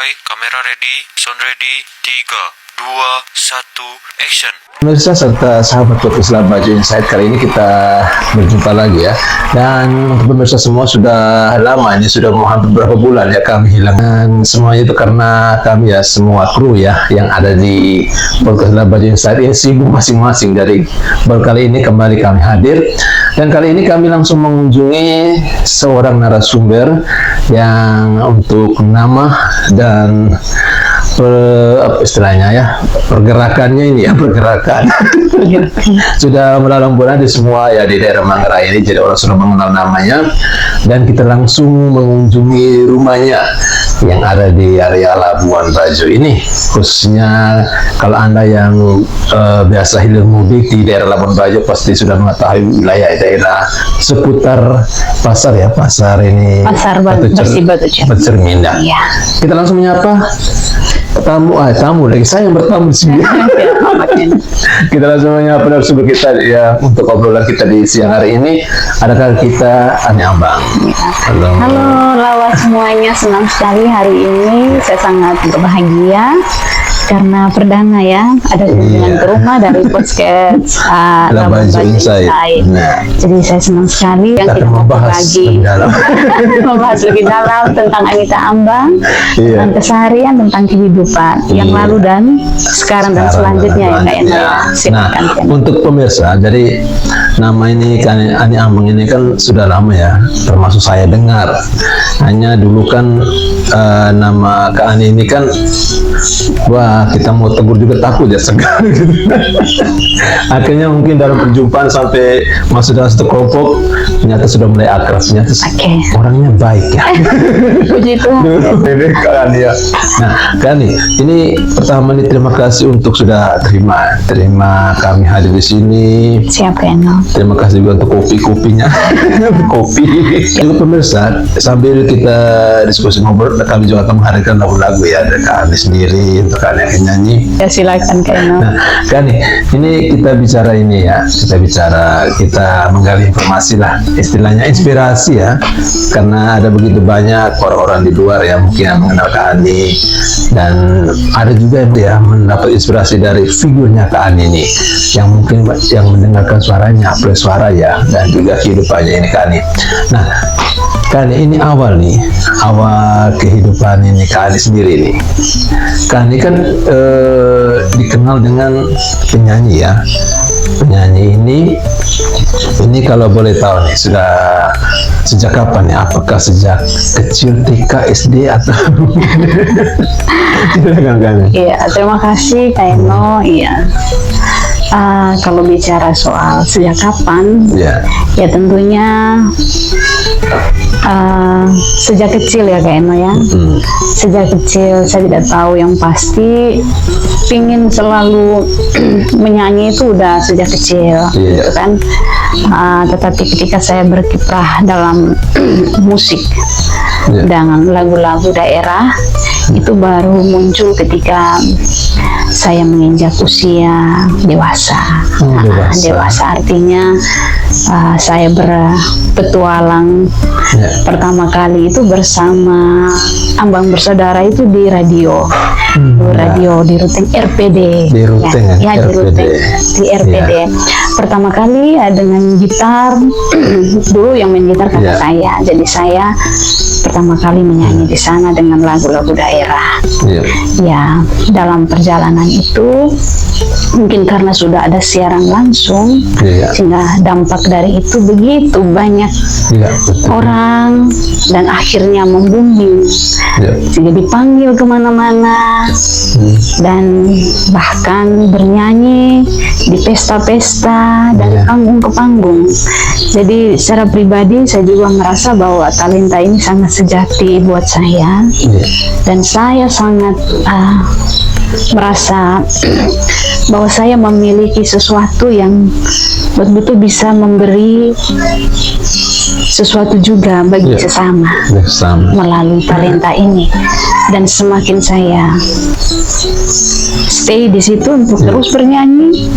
Standby, kamera ready, sound ready, 3, 2, 1, action. Pemirsa serta sahabat podcast Baju Insight, kali ini kita berjumpa lagi ya. Dan untuk pemirsa semua sudah lama, ini sudah mau hampir berapa bulan ya kami hilang. Dan semuanya itu karena kami ya, semua kru ya yang ada di podcast Baju Insight ya sibuk masing-masing. Dari baru kali ini kembali kami hadir. Dan kali ini kami langsung mengunjungi seorang narasumber yang untuk nama dan apa istilahnya ya, pergerakannya ini ya, pergerakan sudah melalang buana di semua ya di daerah Manggarai ini, jadi orang sudah mengenal namanya. Dan kita langsung mengunjungi rumahnya yang ada di area Labuan Bajo ini, khususnya kalau Anda yang biasa hilir mudik di daerah Labuan Bajo pasti sudah mengetahui wilayah daerah seputar pasar ya, pasar ini, pasar Batu Cermin ya. Kita langsung menyapa tamu lagi, saya yang bertamu di sini. Kita langsung menyapa narasumber kita ya untuk obrolan kita di siang hari ini. Adakah kita Ani Ambang? Halo lawas semuanya, senang sekali hari ini, saya sangat berbahagia karena perdana ya ada kunjungan ke rumah dari podcast Labuan Bajo Insight. Nah, jadi saya senang sekali yang kita membahas membahas lebih dalam tentang Anita Ambang, tentang keseharian, tentang kehidupan yang lalu dan sekarang dan selanjutnya ya Kak Ena. Nah, untuk pemirsa, jadi nama ini kan Ani Ambang ini kan sudah lama ya, termasuk saya dengar. Hanya dulu kan nama Kak Ani ini kan, wah kita mau tegur juga takut ya, segar gitu. Akhirnya mungkin dalam perjumpaan sampai masuk dalam satu kelompok, ternyata sudah mulai akrab, ternyata orangnya baik ya. Puji Tuhan. Ini Kak Ani ya. Nah Kak Ani, ini pertama nih terima kasih untuk sudah terima kami hadir di sini. Siap Eno. Terima kasih juga untuk kopinya. Kopi. Juga pemirsa, sambil kita diskusi ngobrol, kami juga akan menghadirkan lagu-lagu ya dari Kak Ani sendiri, untuk Kak Ani yang nyanyi. Ya silakan Kak Eno. Nah, Kak Ani, ini kita bicara ini ya, kita menggali informasi lah, istilahnya inspirasi ya, karena ada begitu banyak orang-orang di luar yang mungkin yang mengenal Kak Ani, dan ada juga yang mendapat inspirasi dari figurnya Kak Ani ini, yang mungkin yang mendengarkan suaranya, apalagi suara ya, dan juga kehidupannya ini Kak Ani. Nah, Kak Ani, ini awal kehidupan ini Kak Ani sendiri nih. Kak Ani kan dikenal dengan penyanyi ya. Penyanyi ini kalau boleh tahu nih, sudah sejak kapan ya? Apakah sejak kecil TK, SD atau? Iya, terima kasih Kak Eno. Iya. Kalau bicara soal sejak kapan, ya tentunya sejak kecil ya Kak Eno ya. Sejak kecil saya tidak tahu, yang pasti pingin selalu menyanyi itu udah sejak kecil, gitu kan. Tetapi ketika saya berkiprah dalam musik dengan lagu-lagu daerah, itu baru muncul ketika saya menginjak usia dewasa. Dewasa artinya saya berpetualang pertama kali itu bersama Ambang Bersaudara itu di radio. Radio di Ruteng RPD. Di Ruteng di RPD. Pertama kali dengan gitar, dulu yang main gitar kakak saya. Jadi saya pertama kali menyanyi di sana dengan lagu-lagu daerah. Ya, dalam perjalanan itu mungkin karena sudah ada siaran langsung, sehingga dampak dari itu begitu banyak orang, dan akhirnya membooming, sehingga dipanggil kemana-mana, dan bahkan bernyanyi di pesta-pesta, dari panggung ke panggung. Jadi secara pribadi saya juga merasa bahwa talenta ini sangat sejati buat saya, dan saya sangat merasa bahwa saya memiliki sesuatu yang betul-betul bisa memberi sesuatu juga bagi sesama melalui talenta ini. Dan semakin saya stay di situ untuk terus bernyanyi,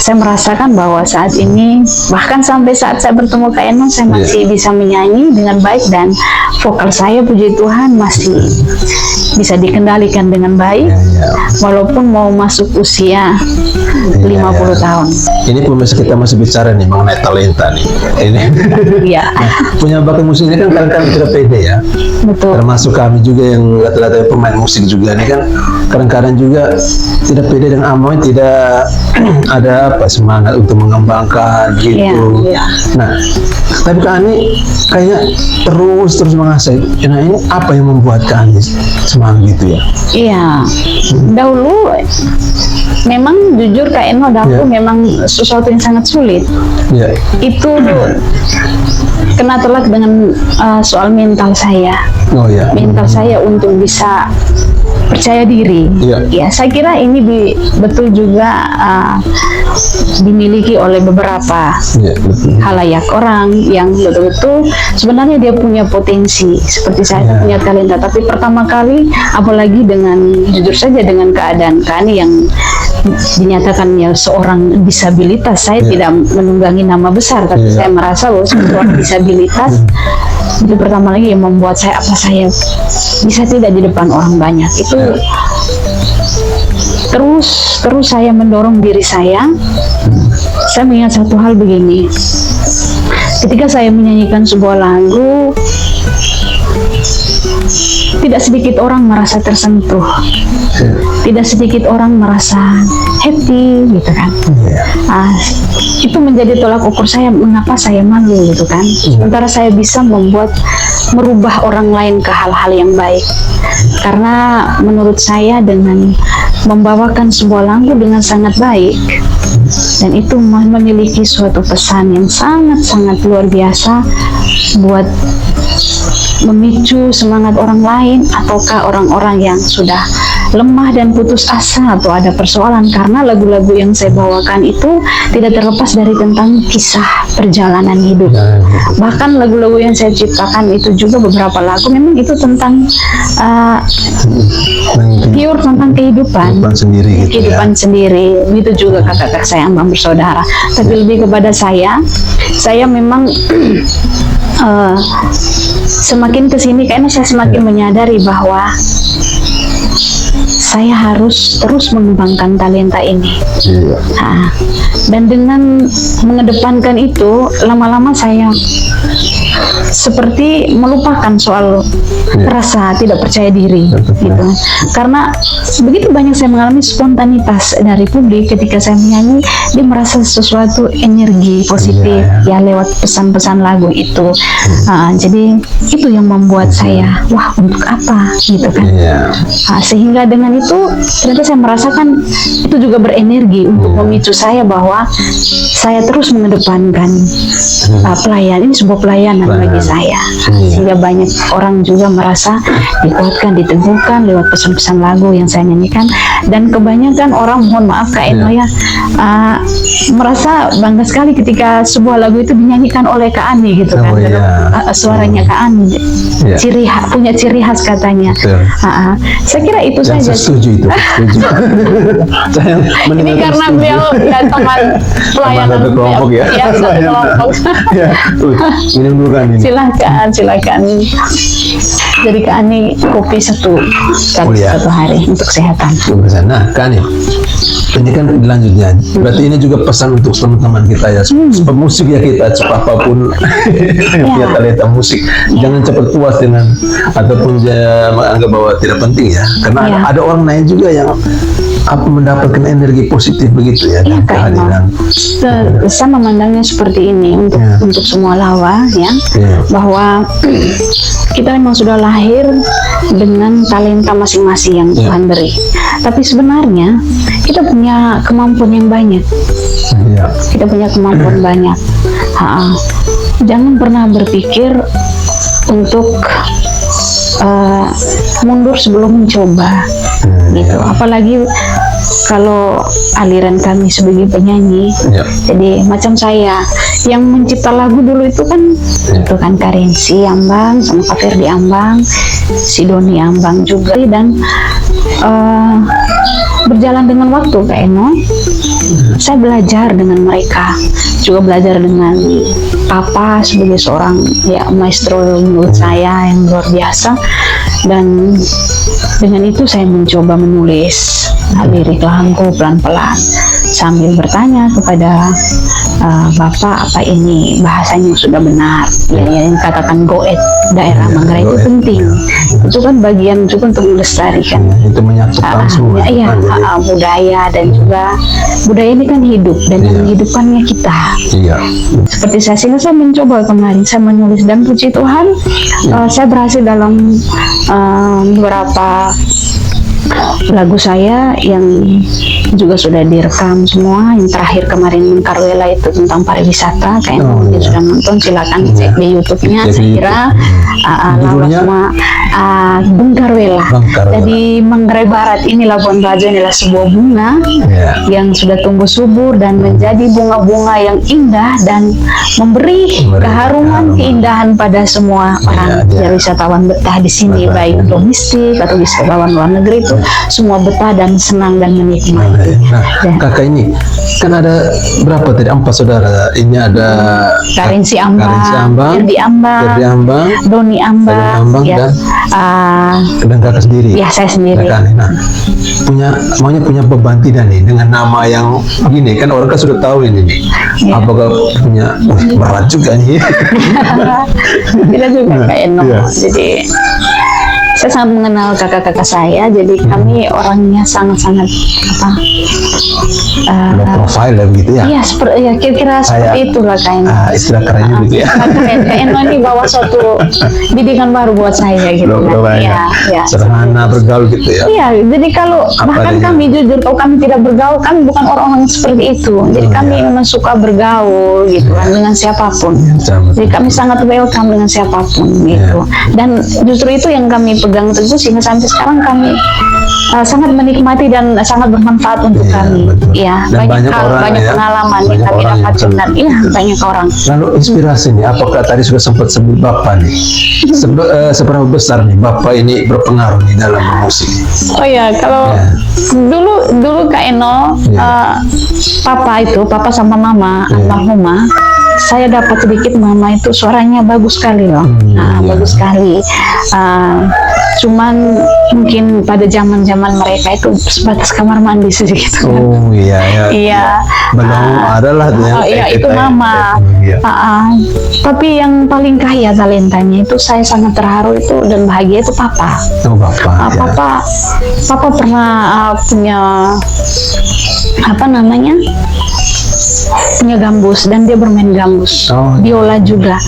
saya merasakan bahwa saat ini, bahkan sampai saat saya bertemu Kak Eno, saya masih bisa menyanyi dengan baik dan vokal saya, puji Tuhan, masih bisa dikendalikan dengan baik, walaupun mau masuk usia 50 tahun. Ini pemirsa, kita masih bicara nih mengenai talenta nih. Ini Iya, punya bakat musiknya kan kadang-kadang tidak pede ya. betul. Termasuk kami juga yang rata-rata pemain musik juga nih kan kadang-kadang juga tidak pede dan amoy, tidak ada apa semangat untuk mengembangkan gitu. Iya. Nah, tapi Kak Ani kayak terus mengasah. Nah, ini apa yang membuat Kak Ani semangat gitu ya? Iya, dahulu memang jujur Kak Eno, dahulu memang sesuatu yang sangat sulit. Ya. Itu kena tolak dengan soal mental saya. Oh ya. Mental saya untuk bisa percaya diri. Ya, saya kira ini betul juga dimiliki oleh beberapa halayak orang yang betul-betul sebenarnya dia punya potensi seperti saya punya talenta, tapi pertama kali apalagi dengan jujur saja dengan keadaan Kani yang dinyatakannya seorang disabilitas, saya tidak menunggangi nama besar, tapi saya merasa bahwa seorang disabilitas itu pertama lagi yang membuat saya bisa tidak di depan orang banyak. Itu terus saya mendorong diri saya. Saya mengingat satu hal begini, ketika saya menyanyikan sebuah lagu, tidak sedikit orang merasa tersentuh, tidak sedikit orang merasa happy gitu kan. Itu menjadi tolak ukur saya, mengapa saya malu gitu kan. Sementara saya bisa merubah orang lain ke hal-hal yang baik, karena menurut saya dengan membawakan sebuah lagu dengan sangat baik, dan itu memiliki suatu pesan yang sangat-sangat luar biasa buat memicu semangat orang lain, ataukah orang-orang yang sudah lemah dan putus asa atau ada persoalan, karena lagu-lagu yang saya bawakan itu tidak terlepas dari tentang kisah perjalanan hidup. Bahkan lagu-lagu yang saya ciptakan itu juga beberapa lagu memang itu tentang pure tentang kehidupan sendiri gitu, kehidupan sendiri. Itu juga kakak-kakak saya yang bersaudara, tapi lebih kepada saya memang semakin kesini kayaknya saya semakin menyadari bahwa saya harus terus mengembangkan talenta ini. Dan dengan mengedepankan itu, lama-lama saya seperti melupakan soal rasa tidak percaya diri gitu. Karena begitu banyak saya mengalami spontanitas dari publik ketika saya menyanyi, dia merasa sesuatu energi positif ya lewat pesan-pesan lagu itu. Jadi itu yang membuat saya, wah, untuk apa gitu kan. Sehingga dengan itu ternyata saya merasakan itu juga berenergi untuk memicu saya bahwa saya terus mengedepankan pelayan. Ini sebuah pelayanan bagi saya, sehingga banyak orang juga merasa dikuatkan, diteguhkan lewat pesan-pesan lagu yang saya nyanyikan. Dan kebanyakan orang, mohon maaf Kak Eno ya, merasa bangga sekali ketika sebuah lagu itu dinyanyikan oleh Kak Ani gitu kan. Suaranya Kak Ani punya ciri khas katanya. Saya kira itu saja. Setuju itu. Ini karena beliau teman pelayanan kelompok ya. Satu kelompok. Minum dulu kan ini. Silakan. Jadi Kak Ani kopi satu hari untuk kesehatan. Nah, Kak Ani, ini kan lanjutnya. Berarti ini juga pesan untuk teman-teman kita ya, pemusik ya kita, apapun punya talenta musik, jangan cepat puas dengan ataupun menganggap bahwa tidak penting ya, karena ada orang lain juga yang mendapatkan energi positif begitu ya. Kehadiran. Saya memandangnya seperti ini untuk semua lawa ya, bahwa kita memang sudah lahir dengan talenta masing-masing yang Tuhan beri. Tapi sebenarnya kita punya kemampuan yang banyak. Kita punya kemampuan banyak. Jangan pernah berpikir untuk mundur sebelum mencoba. Gitu. Apalagi kalau aliran kami sebagai penyanyi, Ya. jadi macam saya yang mencipta lagu dulu itu kan Karensi Ambang sama Kak Ferdi Ambang, si Doni Ambang juga, dan berjalan dengan waktu Kak Eno, saya belajar dengan mereka, juga belajar dengan Papa sebagai seorang ya maestro menurut saya yang luar biasa, dan dengan itu saya mencoba menulis lirik lagu pelan-pelan sambil bertanya kepada Bapak, apa ini bahasanya sudah benar, ya, yang katakan goet daerah Manggarai itu penting, itu kan bagian juga untuk melestarikan Itu menyatukan semua. budaya, dan juga budaya ini kan hidup, dan yang menghidupkannya kita. Iya. Seperti saya mencoba kemarin saya menulis, dan puji Tuhan saya berhasil dalam beberapa lagu saya yang juga sudah direkam semua. Yang terakhir kemarin Mengkarwela itu tentang pariwisata, kayak mungkin sudah nonton, silakan cek di YouTube-nya. Saya kira lagu semua Bengkarwela. Jadi Manggarai Barat ini Labuan Bajo inilah sebuah bunga yang sudah tumbuh subur dan menjadi bunga-bunga yang indah dan memberi keharuman, keindahan pada semua orang wisatawan betah di sini, baik domestik atau wisatawan luar negeri, itu semua betah dan senang dan menikmati. Nah, kakak ini kan ada berapa tadi? 4 saudara. Ini ada Karensi Ambang, Ferdi Ambang, Doni Ambang, ya, dan kakak sendiri. Ya, saya sendiri. Nah, punya beban tidak nih dengan nama yang gini? Kan orang kan sudah tahu ini nih. Apakah punya berat juga nih? Tidak juga Kak Eno. Jadi saya sangat mengenal kakak-kakak saya, jadi kami orangnya sangat-sangat profile lah begitu ya? Iya, kira-kira seperti itulah Kak Eno. Istilah kerennya begitu ya? Kak Eno ini bawa suatu didikan baru buat saya gitu kan. Ya, sederhana, bergaul gitu ya? Iya, jadi kalau bahkan kami jujur, kalau kami tidak bergaul, kami bukan orang-orang seperti itu. Jadi kami memang suka bergaul gitu kan dengan siapapun. Jadi kami sangat welcome dengan siapapun gitu. Dan justru itu yang kami pegang teguh, sehingga sampai sekarang kami sangat menikmati dan sangat bermanfaat untuk kami. Ya, banyak pengalaman yang kami dapatkan, dan banyak orang. Lalu inspirasi nih, apakah tadi sudah sempat sebut Bapak nih? Seberapa besar nih Bapak ini berpengaruh nih dalam musik? Oh ya, kalau dulu Kak Eno, Papa sama Mama almarhumah, saya dapat sedikit Mama itu suaranya bagus sekali loh. Bagus sekali. Cuman mungkin pada zaman mereka itu sebatas kamar mandi sedikit. Oh iya. Belum ada lah itu Mama. Tapi yang paling kaya talentanya itu, saya sangat terharu itu dan bahagia itu Papa. Papa pernah punya punya gambus, dan dia bermain gambus, biola juga.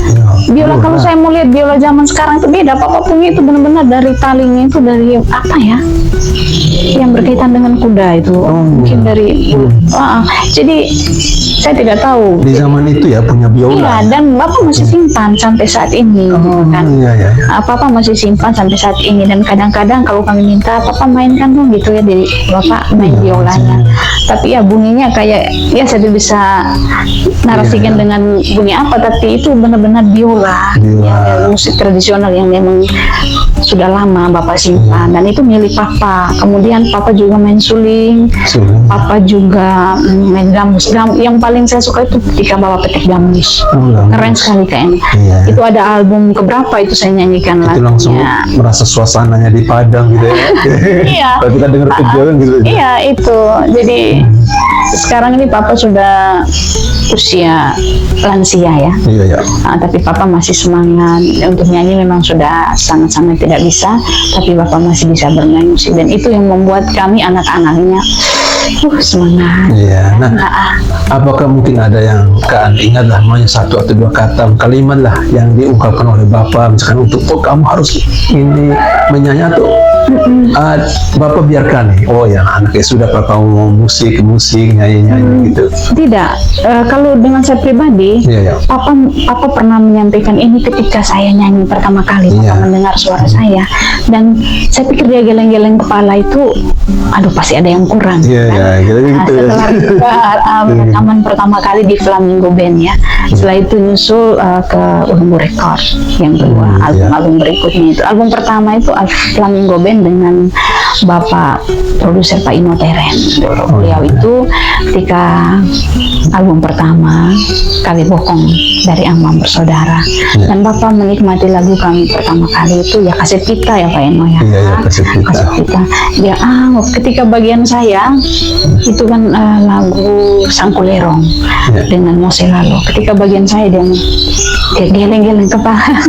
Biola, kalau saya mau lihat biola zaman sekarang itu beda. Papa punya itu benar-benar dari talinya itu dari apa ya, yang berkaitan dengan kuda itu, mungkin dari jadi saya tidak tahu di zaman itu ya punya biola. Iya, dan Bapak masih simpan sampai saat ini kan. Papa masih simpan sampai saat ini, dan kadang-kadang kalau kami minta Papa mainkan dong gitu ya, jadi Bapak main biolanya. Tapi ya bunyinya kayak, ya saya tidak bisa narasikan dengan bunyi apa, tapi itu benar-benar biola. Ya, musik tradisional yang memang sudah lama Bapak simpan, dan itu milik Papa. Kemudian Papa juga main suling, Papa juga main gambus. Yang paling saya suka itu ketika Bapak petik gambus, keren sekali kayaknya. Itu ada album keberapa itu saya nyanyikan lagunya. Itu langsung merasa suasananya di Padang gitu ya. Iya. Kalau kita dengar kejauhan gitu. Iya, itu. Jadi sekarang ini Papa sudah usia lansia ya. Iya. Tapi Papa masih semangat untuk nyanyi, memang sudah sangat-sangat tidak bisa, tapi Bapak masih bisa bermain musik, dan itu yang membuat kami anak-anaknya semangat. Iya. Nah, apakah mungkin ada yang ingat lah, maunya 1 atau 2 kata kalimat lah yang diungkapkan oleh Bapak, misalkan untuk kamu harus ini menyanyi, atau Bapak biarkan nih, oh ya anaknya sudah Bapak mau musik nyanyi gitu. Tidak, kalau dengan saya pribadi, Iya. Papa pernah menyampaikan ini ketika saya nyanyi pertama kali, Iya. Papa mendengar suara saya, dan saya pikir dia geleng-geleng kepala itu, aduh pasti ada yang kurang. Iya, kan? gitu ya. Setelah kita rekaman pertama kali di Flamingo Band ya, setelah itu nyusul ke Ungu Record yang kedua, iya. album berikutnya itu. Album pertama itu Flamingo Band dengan Bapak produser Pak Ino Teren. Beliau itu ketika album pertama Kali Bokong dari Amam Bersaudara, dan Bapak menikmati lagu kami pertama kali itu ya Kaset Kita ya Pak Eno ya. Iya, Kaset Kita. Dia ketika bagian saya itu kan lagu Sangkulerong dengan Mose Lalo. Ketika bagian saya dia geleng-geleng kepala.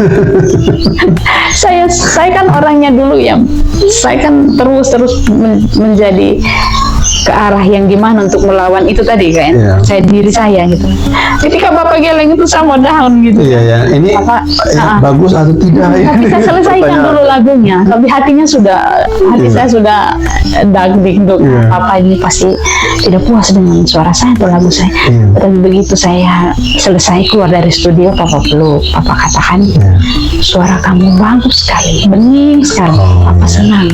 saya kan orangnya dulu ya, saya kan terus menjadi ke arah yang gimana untuk melawan itu tadi kan, saya diri saya gitu. Ketika Bapak geleng itu sama down gitu. Iya. Ini Bapak, bagus atau tidak? Tapi saya selesaikan dulu lagunya. Tapi hati saya sudah dagdikduk. Papa ini pasti tidak puas dengan suara saya atau lagu saya. Dan begitu saya selesai keluar dari studio, Papa peluk. Papa katakan, suara kamu bagus sekali, bening sekali. Papa senang.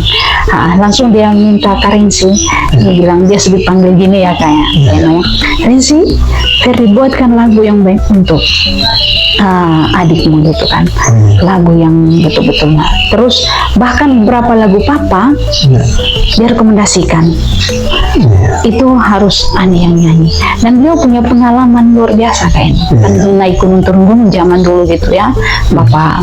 Langsung dia minta Karensi. Dia bilang, dia sebut panggil gini ya kayak Karensi, Ferry buatkan lagu yang baik untuk adikmu gitu kan, lagu yang betul-betul. Terus bahkan beberapa lagu Papa dia rekomendasikan itu harus Ani yang nyanyi, dan beliau punya pengalaman luar biasa kan naik gunung turun gunung zaman dulu gitu ya. Bapak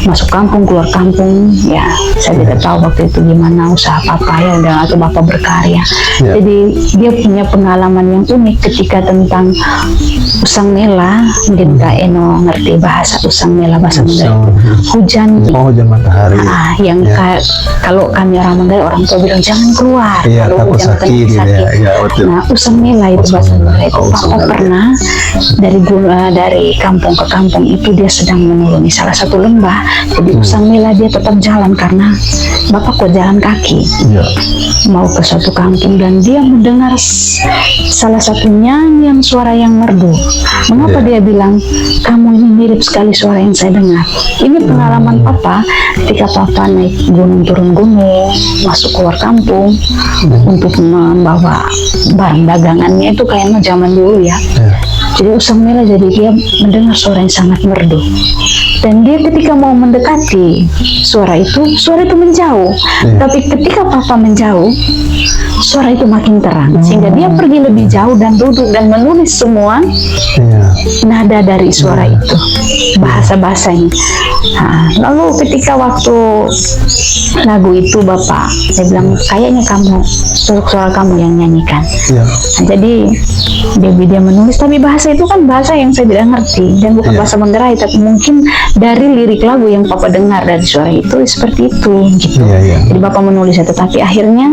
masuk kampung keluar kampung ya, saya tidak tahu waktu itu gimana usaha Papa ya, dan atau Bapak berkarya. Jadi dia punya pengalaman yang unik ketika tentang Usang Mela. Mungkin Kak Eno ngerti bahasa Usang Mela, bahasa Manggarai hujan. Hujan matahari. Yang kalau kami orang Manggarai, orang tua bilang jangan keluar kalau hujan sakit. Nah, Usang Mela itu bahasa Manggarai. Papa pernah dari kampung ke kampung itu dia sedang menuruni salah satu lembah. Jadi Usang Mela dia tetap jalan karena Bapak kok jalan kaki mau ke suatu kampung, dan dia mendengar salah satu nyanyian suara yang merdu. Mengapa dia bilang kamu ini mirip sekali suara yang saya dengar? Ini pengalaman Papa ketika Papa naik gunung turun gunung, masuk keluar kampung untuk membawa barang dagangannya itu kayaknya zaman dulu ya. Jadi Usang Mela, jadi dia mendengar suara yang sangat merdu, dan dia ketika mau mendekati suara itu menjauh. Tapi ketika Papa menjauh, suara itu makin terang, sehingga dia pergi lebih jauh dan duduk dan menulis semua nada dari suara itu, bahasa-bahasanya. Lalu ketika waktu lagu itu Bapak, saya bilang kayaknya suara kamu yang nyanyikan. Jadi dia menulis, tapi bahasa itu kan bahasa yang saya tidak ngerti dan bukan bahasa Manggarai, tapi mungkin dari lirik lagu yang Papa dengar dari suara itu seperti itu gitu. Jadi Bapak menulis itu, tapi akhirnya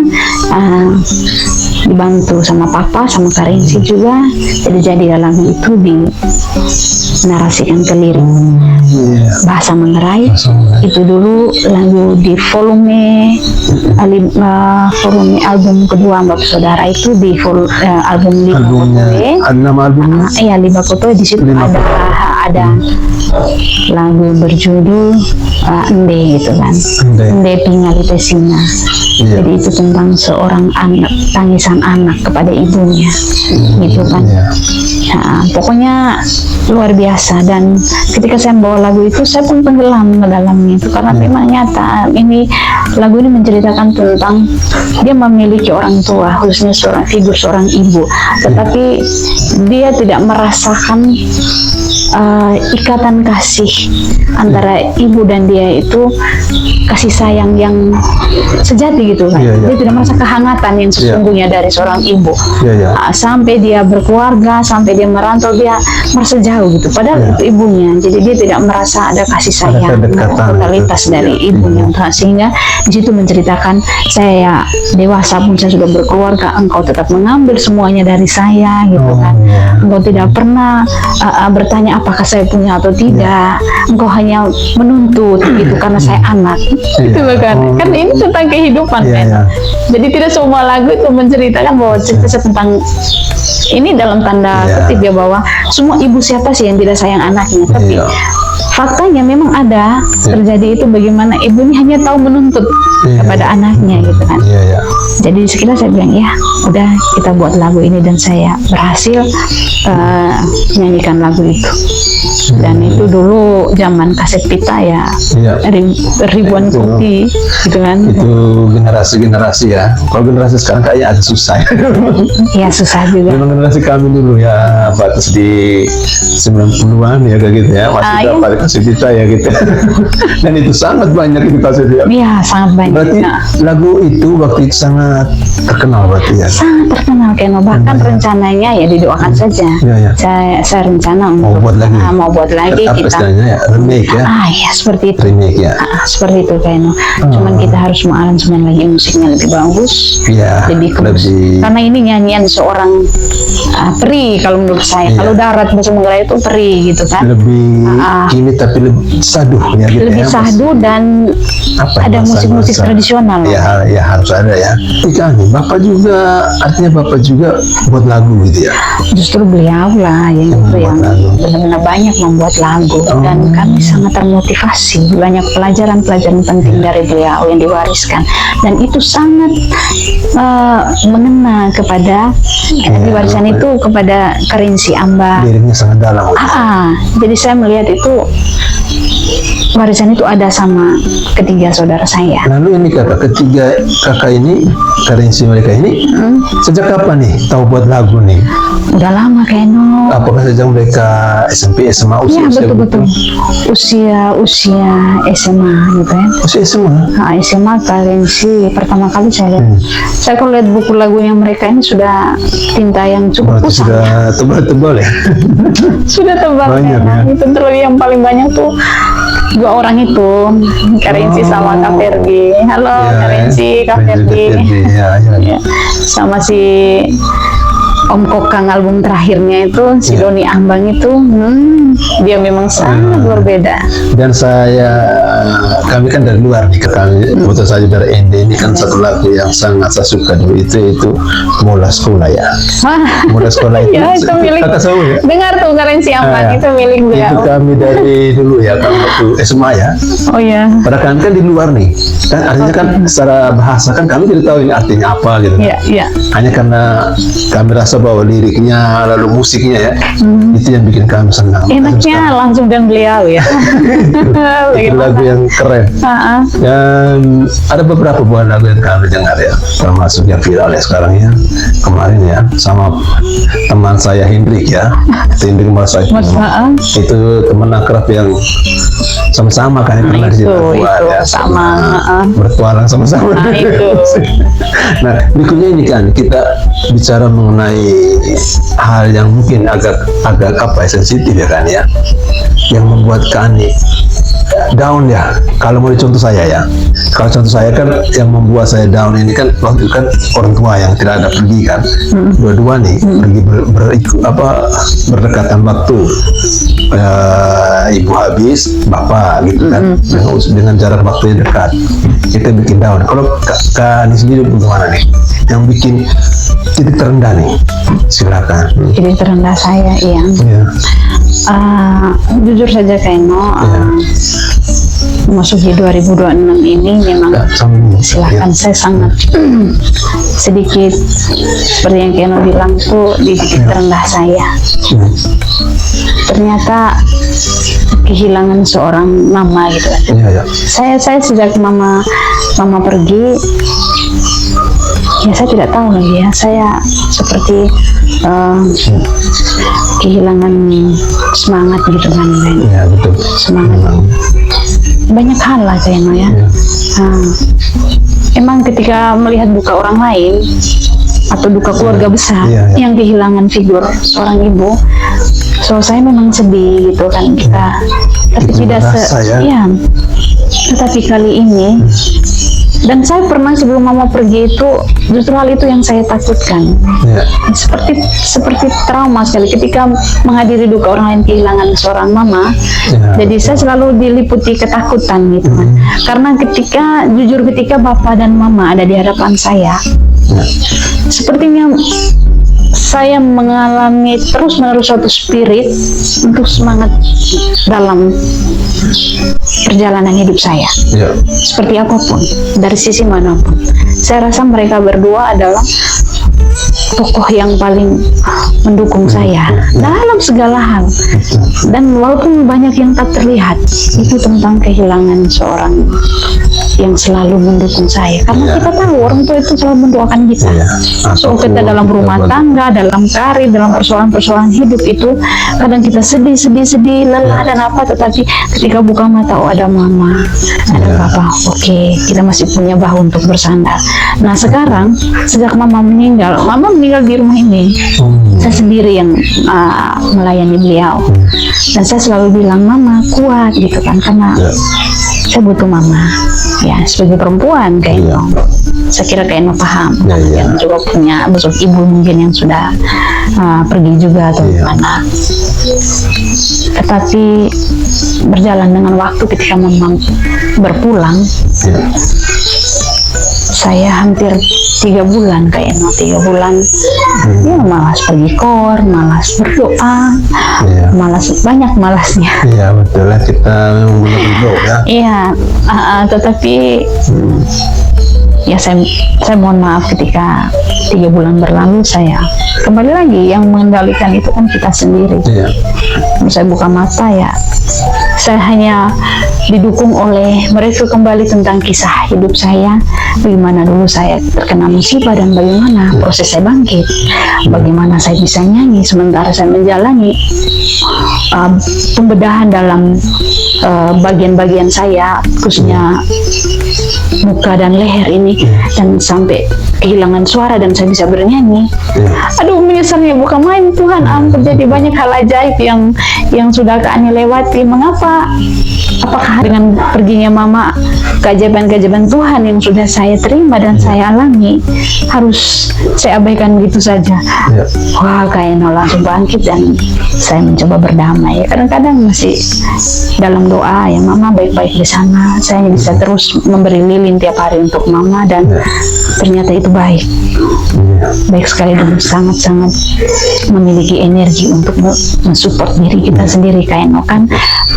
dibantu sama Papa sama Karensi juga, jadi lagu itu dinarasikan ke lirik bahasa Manggarai. Itu dulu lagu di volume album kedua Mbak Saudara itu di album 50. Nama albumnya? Iya, 50. Di situ ada lagu berjudul Ende gitu kan, Ende Pingali Pesina. Jadi itu tentang seorang anak, tangisan anak kepada ibunya gitu kan. Pokoknya luar biasa, dan ketika saya membawa lagu itu saya pun tenggelam ke dalamnya itu, karena memang nyata ini lagu ini menceritakan tentang dia memiliki orang tua, khususnya figur seorang ibu, tetapi dia tidak merasakan ikatan kasih antara ibu dan dia itu kasih sayang yang sejati gitu kan. Dia tidak merasa kehangatan yang sesungguhnya dari seorang ibu. Sampai dia berkeluarga, sampai dia merantau, dia merasa jauh gitu, padahal itu ibunya. Jadi dia tidak merasa ada kasih sayang totalitas dari ibunya. Sehingga di situ menceritakan, saya dewasa pun saya sudah berkeluarga, engkau tetap mengambil semuanya dari saya gitu kan. Engkau tidak pernah bertanya apakah saya punya atau tidak. Engkau hanya menuntut gitu karena saya anak. Itu loh kan. Kan ini tentang kehidupan kan. Jadi tidak semua lagu itu menceritakan bahwa cerita tentang ini dalam tanda kutip ya, bahwa semua ibu siapa sih yang tidak sayang anaknya, tapi faktanya memang ada terjadi itu, bagaimana ibunya hanya tahu menuntut kepada anaknya gitu kan. Jadi sekitar saya bilang ya udah kita buat lagu ini, dan saya berhasil nyanyikan lagu itu. Dan itu dulu zaman kaset pita ya, ribuan kopi gitu kan. Itu generasi ya. Kalau generasi sekarang kayaknya agak susah. Ya susah juga. Memang generasi kami dulu ya batas di 90-an ya kayak gitu ya, masih dapat kaset pita ya gitu. Dan itu sangat banyak itu kaset ya. Iya sangat banyak. Berarti lagu itu waktu itu sangat terkenal berarti ya. Sangat terkenal Keno, bahkan rencananya ya didoakan saja. Saya rencana untuk mau buat lagi apa kita ya, remake ya. Ya seperti itu. Remake ya. Seperti itu Keno. Cuman kita harus mengaransemen lagi musiknya lebih bagus. Lebih karena ini nyanyian seorang peri kalau menurut saya. Kalau darat bahasa Manggarai itu peri gitu kan. Lebih kini tapi lebih saduh ya gitu. Lebih saduh dan ada musik-musik tradisional. Ya harus ada ya. Ikan, Bapak juga, artinya Bapak juga buat lagu gitu ya? Justru beliau lah yang benar-benar banyak membuat lagu, dan kami sangat termotivasi. Banyak pelajaran-pelajaran penting dari beliau yang diwariskan, dan itu sangat mengena kepada diwariskan itu kepada Karensi Amba. Liriknya sangat dalam. Jadi saya melihat itu warisan itu ada sama ketiga saudara saya. Lalu ini ketiga kakak ini, Karensi mereka ini, sejak kapan nih tahu buat lagu nih? Udah lama Keno. Apakah sejak mereka SMP, SMA, usia? Iya betul. Usia SMA gitu ya. Usia SMA? SMA Karensi pertama kali saya lihat. Saya kalau lihat buku lagunya mereka ini sudah tinta yang cukup pusat. Sudah tebal-tebal ya? Sudah tebal ya. Itu terus yang paling banyak tuh dua orang itu, Karensi sama Kak Ferdi. Halo Karensi, Kak Ferdi. Sama si Om Kokang album terakhirnya itu, si Doni Ambang itu, dia memang sangat berbeda. Dan kami kan dari luar nih, kami kebetulan saja dari Ende, ini kan satu lagu yang sangat saya suka dulu, itu Mula Sekolah ya. Mula Sekolah itu, itu milik, ya? Dengar tuh Karensi Ambang, itu milik beliau. Itu kami dari dulu ya, kami waktu SMA ya. Oh iya. Padahal kami kan di luar nih, kan artinya kan secara bahasa kan kami tidak tahu ini artinya apa gitu kan. Hanya karena kami rasa bahwa liriknya lalu musiknya ya, itu yang bikin kami senang. Enaknya langsung dengan beliau ya. Itu lagu yang keren. Dan ada beberapa buah lagu yang kami dengar ya, termasuk yang viral ya sekarang ya, kemarin ya, sama teman saya Hendrik ya, Hendrik Mas itu teman akrab yang sama-sama kan pernah di buat ya, sama bertualang sama-sama. Nah berikutnya ini kan kita bicara mengenai hal yang mungkin agak sensitif ya kan ya, yang membuat Kani down ya. Kalau mau contoh saya ya, kalau contoh saya kan yang membuat saya down ini kan waktu itu kan orang tua yang tidak ada pergi kan, dua-dua nih pergi berdekatan waktu, ibu habis bapak gitu kan, dengan jarak waktu yang dekat, kita bikin down. Kalau Kani sendiri bagaimana nih yang bikin titik terendah nih? Silakan. Titik terendah saya jujur saja Keno, memasuki 2026 ini memang silakan saya sangat sedikit seperti yang Keno bilang tuh di titik terendah saya. Ternyata kehilangan seorang mama gitu. Saya sejak mama pergi, ya saya tidak tahu lagi ya, saya seperti kehilangan semangat gitu kan. Betul. Semangat. Banyak hal lah kayaknya ya. Emang ketika melihat duka orang lain atau duka keluarga besar yang kehilangan figur seorang ibu, saya memang sedih gitu kan kita. Tapi tidak tetapi kali ini Dan saya pernah sebelum mama pergi itu, justru hal itu yang saya takutkan. Ya. Seperti trauma sekali ketika menghadiri duka orang lain kehilangan seorang mama. Ya. Jadi saya selalu diliputi ketakutan gitu kan. Karena ketika bapak dan mama ada di hadapan saya, sepertinya saya mengalami terus-menerus suatu spirit untuk semangat dalam perjalanan hidup saya. Ya. Seperti apapun, dari sisi manapun. Saya rasa mereka berdua adalah tokoh yang paling mendukung saya dalam segala hal. Dan walaupun banyak yang tak terlihat, itu tentang kehilangan seorang yang selalu mendukung saya. Karena kita tahu orang tua itu selalu mendoakan kita. So kita dalam rumah tangga, dalam karir, dalam persoalan-persoalan hidup itu kadang kita sedih, lelah dan apa, tetapi ketika buka mata, oh ada mama, ada papa, oke, kita masih punya bahu untuk bersandar. Nah sekarang sejak mama meninggal di rumah ini, saya sendiri yang melayani beliau, dan saya selalu bilang mama kuat gitu kan, karena saya butuh mama ya sebagai perempuan kayaknya. Saya kira kayaknya paham. Yang juga punya besok ibu mungkin yang sudah pergi juga atau mana. Tetapi berjalan dengan waktu ketika mama berpulang, saya hampir 3 bulan kayaknya 3 bulan ya malas pergi kor, malas berdoa, malas, banyak malasnya. Iya betul lah, kita memang benar berdoa. Iya, tetapi ya saya mohon maaf ketika 3 bulan berlalu, saya kembali lagi yang mengendalikan itu kan kita sendiri. Kalau saya buka mata ya saya hanya didukung oleh mereka kembali tentang kisah hidup saya, bagaimana dulu saya terkena musibah dan bagaimana proses saya bangkit, bagaimana saya bisa nyanyi sementara saya menjalani pembedahan dalam bagian-bagian saya, khususnya muka dan leher ini, dan sampai kehilangan suara dan saya bisa bernyanyi. Aduh, menyesalnya bukan main Tuhan, terjadi banyak hal ajaib yang sudah Kak Ani lewati. Mengapa? Apakah dengan perginya mama, keajaiban-keajaiban Tuhan yang sudah saya terima dan saya alami harus saya abaikan begitu saja? Wah, Kak Eno langsung bangkit dan saya mencoba berdamai. Kadang-kadang masih dalam doa, ya mama baik-baik di sana. Saya bisa terus memberi lilin tiap hari untuk mama, dan ternyata itu baik sekali dan sangat-sangat memiliki energi untuk mensupport diri kita sendiri. Kayak kan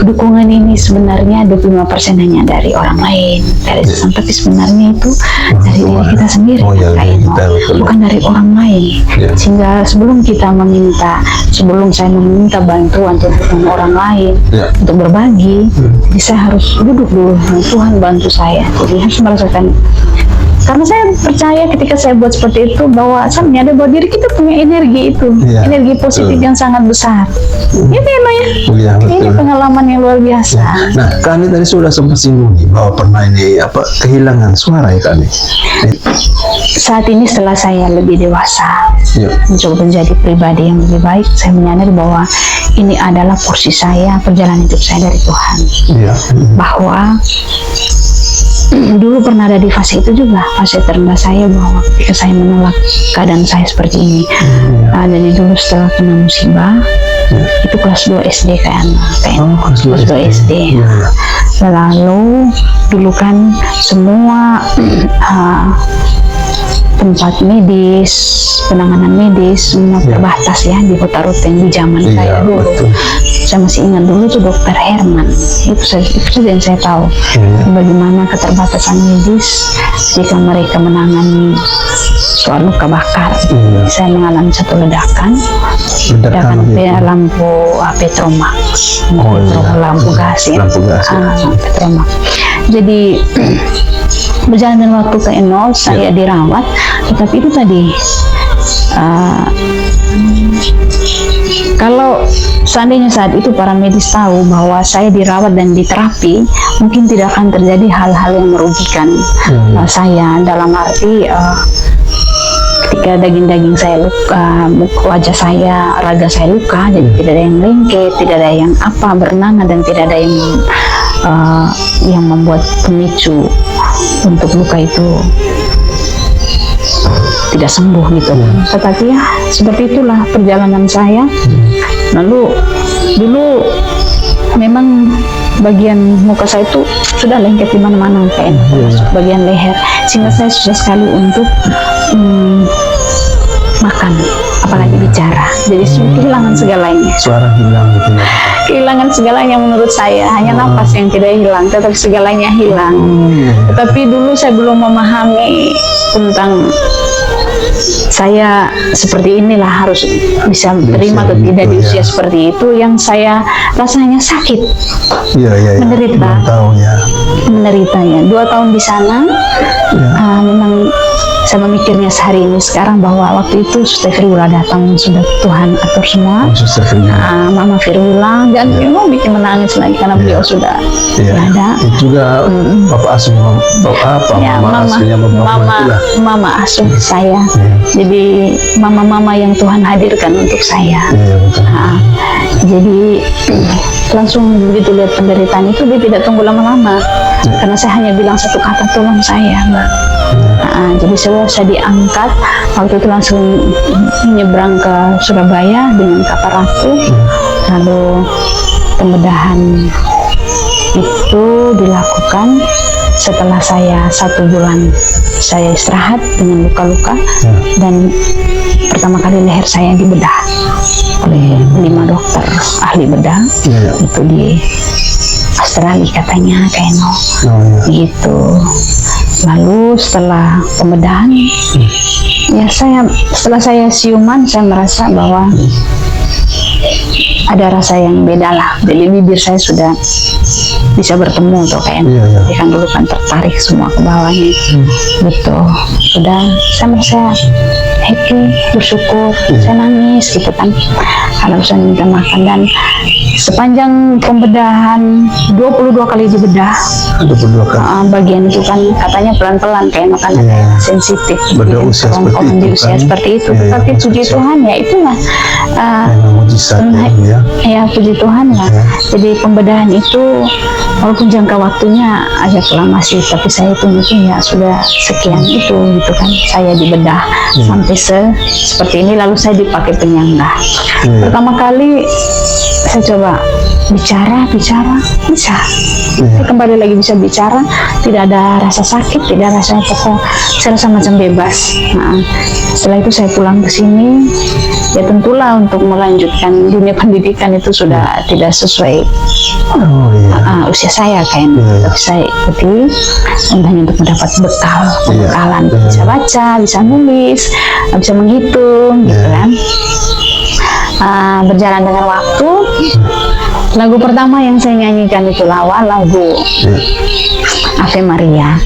dukungan ini sebenarnya 25% hanya dari orang lain, dari sesuatu, tapi sebenarnya itu dari diri kita sendiri, bukan dari orang lain. Sehingga sebelum saya meminta bantuan untuk orang lain untuk berbagi, jadi saya harus duduk dulu, Tuhan bantu saya. Jadi harus merasakan, karena saya percaya ketika saya buat seperti itu bahwa saya menyadari bahwa diri kita punya energi itu, energi positif yang sangat besar. Itu ya, ini pengalaman yang luar biasa. Nah, kami tadi sudah sempat singgung bahwa pernah ini kehilangan suara ya kami. Saat ini setelah saya lebih dewasa, mencoba menjadi pribadi yang lebih baik, saya menyadari bahwa ini adalah porsi saya, perjalanan hidup saya dari Tuhan. Bahwa dulu pernah ada di fase itu juga, fase terendah saya, bahwa ketika saya menolak keadaan saya seperti ini. Jadi dulu setelah kena musibah, itu kelas 2 SD kelas 2 SD. Lalu dulu kan semua tempat medis, penanganan medis semua terbatas ya di Kota Ruteng di zaman saya dulu. Saya masih ingat dulu tuh Dokter Herman, itu saja yang saya tahu bagaimana keterbatasan medis jika mereka menangani soal luka bakar. Saya mengalami satu ledakan lampu Petromax, lampu gas ya, Petromax. Jadi berjalan dengan waktu ke nol, saya dirawat, tetapi itu tadi kalau seandainya saat itu para medis tahu bahwa saya dirawat dan diterapi, mungkin tidak akan terjadi hal-hal yang merugikan saya, dalam arti ketika daging-daging saya luka, wajah saya, raga saya luka, jadi tidak ada yang lengket, tidak ada yang bernanah, dan tidak ada yang membuat pemicu untuk luka itu tidak sembuh gitu. Tetapi ya seperti itulah perjalanan saya. Lalu dulu memang bagian muka saya itu sudah lengket di mana-mana, kayak termasuk bagian leher, sehingga saya susah sekali untuk makan, apalagi bicara. Jadi kehilangan segalanya. Suara hilang gitu ya. Kehilangan segalanya menurut saya, hanya napas yang tidak hilang, tetapi segalanya hilang. Tetapi dulu saya belum memahami tentang saya seperti inilah harus bisa terima atau tidak di usia seperti itu, yang saya rasanya sakit. Iya. Menderita. 2 tahun ya. Menderita ya. 2 tahun di sana. Memang saya memikirnya sehari ini sekarang bahwa waktu itu Suster Firula datang, sudah Tuhan atur semua. Suster Firula. Mama Firula, dan memang bikin menangis lagi karena beliau sudah tidak ada. Itu juga Bapak asuh, Mama asuhnya Mama asuh saya. Jadi mama-mama yang Tuhan hadirkan untuk saya. Jadi langsung begitu lihat penderitaan itu, dia tidak tunggu lama-lama, karena saya hanya bilang satu kata, tolong saya, Mbak. Jadi saya diangkat waktu itu, langsung menyeberang ke Surabaya dengan kapal ratu. Lalu pembedahan itu dilakukan setelah saya 1 bulan saya istirahat dengan luka-luka, dan pertama kali leher saya dibedah oleh 5 dokter ahli bedah. Itu di Australia katanya, Keno. Gitu. Lalu setelah pembedahan, ya setelah saya siuman, saya merasa bahwa ada rasa yang beda lah. Jadi bibir saya sudah bisa bertemu tuh kayaknya. Jadi kan dulu kan tertarik semua ke bawahnya. Gitu. Sudah saya merasa happy, bersyukur, saya nangis gitu kan. Karena bisa minta makan, dan sepanjang pembedahan 22 kali dibedah. 22 kali. Bagian itu kan katanya pelan-pelan, kayak makanan sensitif. Pada usia seperti itu kan. Seperti itu. Tetapi puji Tuhan ya itulah. Mujizat ya. Ya puji Tuhan lah. Jadi pembedahan itu walaupun jangka waktunya agak lama sih, tapi saya mungkin ya sudah sekian itu gitu kan. Saya dibedah sampai seperti ini, lalu saya dipakai penyangga. Pertama kali saya coba bicara bisa. Saya kembali lagi bisa bicara, tidak ada rasa sakit, tidak ada rasa pokok, saya rasa macam bebas. Setelah itu saya pulang ke sini, ya tentulah untuk melanjutkan dunia pendidikan itu sudah tidak sesuai usia saya kayaknya. Tapi saya ikuti hanya untuk mendapat pembekalan, bisa baca, bisa nulis, bisa menghitung, gitu kan. Berjalan dengan waktu, lagu pertama yang saya nyanyikan itu lagu Ave Maria.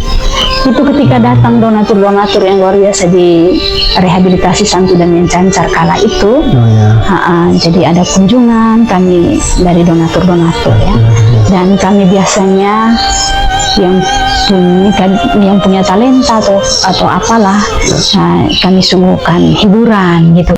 Itu ketika datang donatur-donatur yang luar biasa di rehabilitasi Santu dan Mencancar kala itu. Jadi ada kunjungan kami dari donatur-donatur ya, dan kami biasanya yang punya talenta atau apalah, kami sungguhkan hiburan gitu.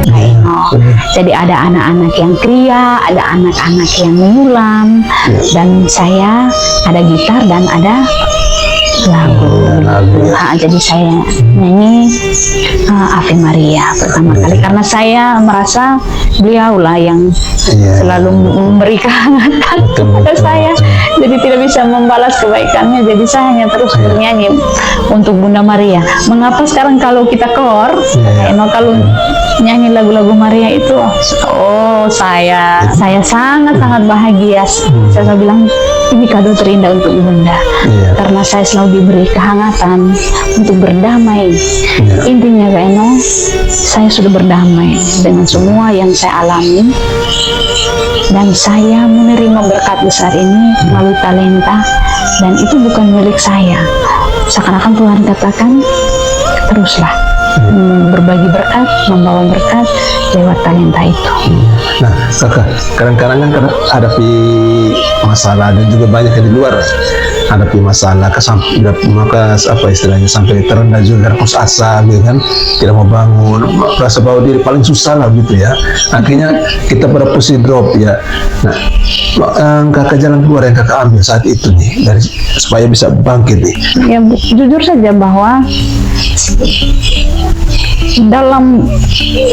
Kak Eno. Jadi ada anak-anak yang kria, ada anak-anak yang ngulam, dan saya ada gitar dan ada lagu. Jadi saya nyanyi Ave Maria pertama kali karena saya merasa beliau lah yang selalu memberi kehangatan kepada saya. Jadi tidak bisa membalas kebaikannya. Jadi saya hanya terus bernyanyi untuk Bunda Maria. Mengapa sekarang kalau kita keluar, kalau nyanyi lagu-lagu Maria itu, saya sangat bahagia. Saya bilang ini kado terindah untuk Bunda, karena saya selalu diberi kehangatan untuk berdamai. Intinya Kak Eno, saya sudah berdamai dengan semua yang saya alami, dan saya menerima berkat besar ini melalui talenta, dan itu bukan milik saya. Seakan-akan Tuhan katakan, teruslah berbagi berkat, membawa berkat lewat talenta itu. Nah, Kakak, kadang-kadang kan hadapi masalah dan juga banyak yang di luar hadapi masalah, maka apa istilahnya sampai terendah juga, putus asa gitu kan, tidak mau bangun, merasa bahwa diri paling susah lah gitu ya. Akhirnya kita pada posisi drop ya. Nah, Kakak jalan keluar yang Kakak ambil saat itu nih, supaya bisa bangkit nih. Ya jujur saja bahwa dalam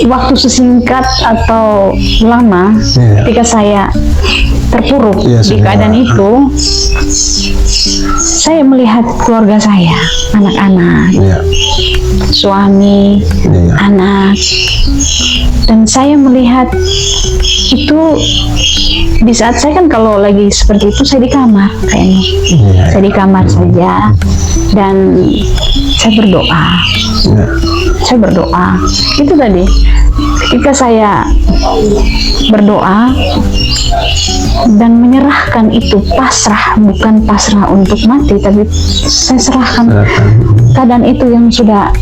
waktu sesingkat atau lama ketika saya terpuruk di keadaan itu, saya melihat keluarga saya, anak-anak, suami, anak, dan saya melihat itu di saat saya kan kalau lagi seperti itu saya di kamar kayaknya, saya di kamar saja dan saya berdoa. Saya berdoa itu tadi ketika saya berdoa dan menyerahkan itu, pasrah, bukan pasrah untuk mati, tapi saya serahkan keadaan itu yang sudah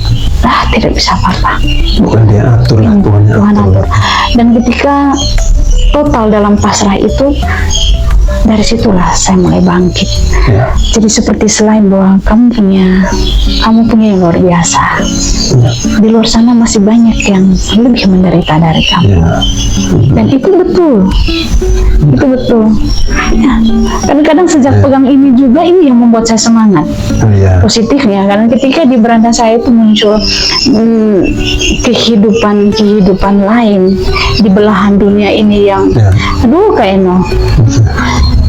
tidak bisa apa-apa, bukan dia atur lah, Tuhan atur. Dan ketika total dalam pasrah itu, dari situlah saya mulai bangkit. Jadi seperti selain bahwa kamu punya yang luar biasa, di luar sana masih banyak yang lebih menderita dari kamu. Dan itu betul. Kadang-kadang sejak pegang ini juga, ini yang membuat saya semangat. Positifnya, karena ketika di beranda saya itu muncul kehidupan lain di belahan dunia ini yang Kak Eno,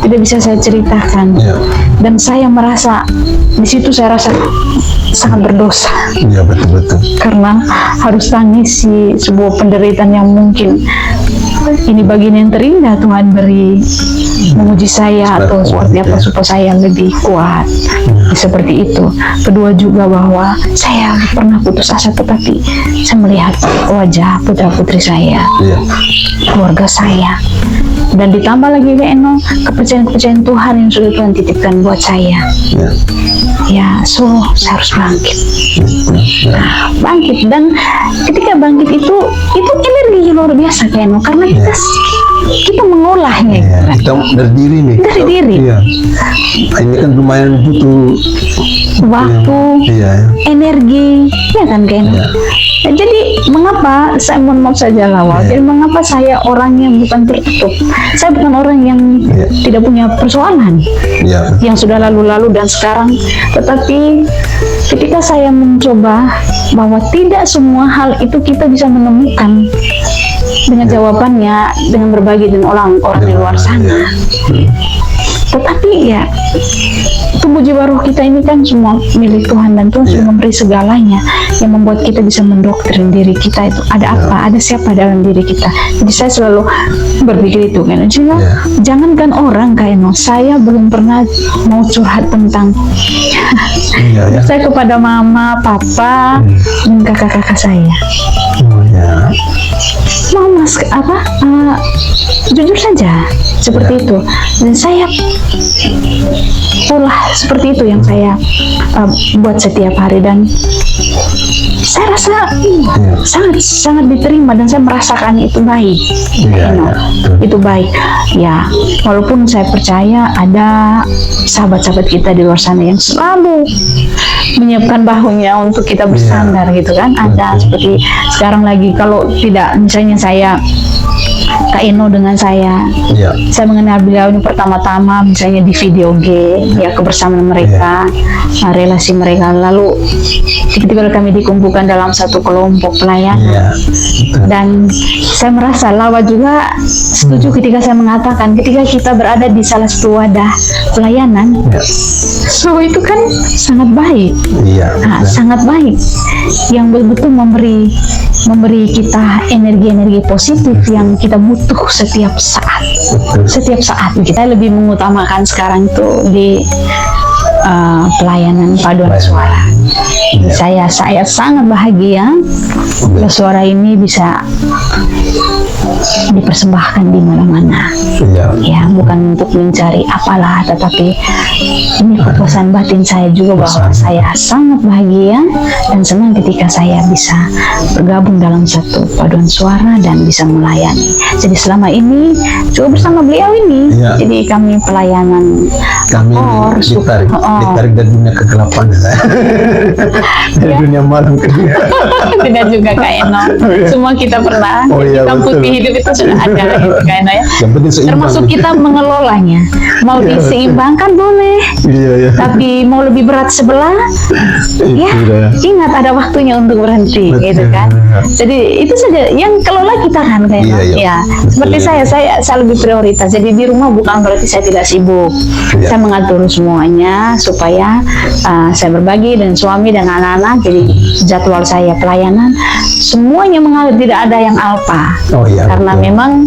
tidak bisa saya ceritakan. Dan saya merasa di situ, saya rasa sangat berdosa. Betul. Karena harus tangisi sebuah penderitaan yang mungkin ini bagian yang terindah Tuhan beri, menguji saya atau seperti apa supaya saya lebih kuat. Seperti itu. Kedua juga bahwa saya pernah putus asa, tetapi saya melihat wajah putra-putri saya, keluarga saya, dan ditambah lagi Kak Eno, kepercayaan Tuhan yang sudah Tuhan titipkan buat saya. Saya harus bangkit. Bangkit, dan ketika bangkit itu energi luar biasa Kak Eno, karena kita mengolahnya. Kita dari diri nih. Dari diri. Ini kan lumayan butuh waktu, energi, kan Kak Eno. Jadi mengapa saya mohon maaf saja lawal. Jadi mengapa saya orangnya bukan tertutup. Saya bukan orang yang tidak punya persoalan yang sudah lalu-lalu dan sekarang. Tetapi ketika saya mencoba bahwa tidak semua hal itu kita bisa menemukan dengan jawabannya dengan berbagi dengan orang-orang di luar sana. Tetapi tubuh jiwa roh kita ini kan semua milik Tuhan, dan Tuhan sudah memberi segalanya yang membuat kita bisa mendoktrin diri kita itu ada apa, ada siapa dalam diri kita. Jadi saya selalu berpikir itu kan. Jangankan orang Kak Eno, saya belum pernah mau curhat tentang saya kepada mama, papa, dan kakak-kakak saya. Mama jujur saja, seperti itu. Dan saya pola seperti itu yang saya buat setiap hari, dan saya rasa sangat diterima, dan saya merasakan itu baik. Itu baik ya, walaupun saya percaya ada sahabat-sahabat kita di luar sana yang selalu menyiapkan bahunya untuk kita bersandar gitu kan. Ada seperti sekarang lagi, kalau tidak misalnya saya Kak Eno dengan saya mengenal beliau ini pertama-tama misalnya di video game ya, kebersamaan mereka, relasi mereka, lalu ketika kami dikumpulkan dalam satu kelompok pelayanan. Dan saya merasa Lawa juga setuju ketika saya mengatakan ketika kita berada di salah satu wadah pelayanan, so itu kan sangat baik, sangat baik, yang betul-betul memberi kita energi-energi positif yang kita butuh setiap saat. Setiap saat kita lebih mengutamakan sekarang itu di pelayanan paduan suara. Saya sangat bahagia suara ini bisa dipersembahkan di mana-mana. Ya, bukan untuk mencari apalah, tetapi ini kepuasan batin saya juga bahwa saya sangat bahagia dan senang ketika saya bisa bergabung dalam satu paduan suara dan bisa melayani. Jadi selama ini juga bersama beliau ini, jadi kami pelayanan ditarik dari dunia kegelapan dari dunia malam ke dunia. Tidak juga Kak Eno, semua kita pernah hitam putih hidup itu sudah ada gitu, Kak Eno ya. Termasuk kita mengelolanya, mau diseimbangkan boleh, tapi mau lebih berat sebelah, ingat ada waktunya untuk berhenti gitu kan. Jadi itu saja yang kelola kita kan Kak Eno. Seperti saya lebih prioritas. Jadi di rumah bukan berarti saya tidak sibuk, saya mengatur semuanya supaya saya berbagi dengan suami dan anak-anak. Jadi jadwal saya pelayanan semuanya mengalir, tidak ada yang alpa. Karena memang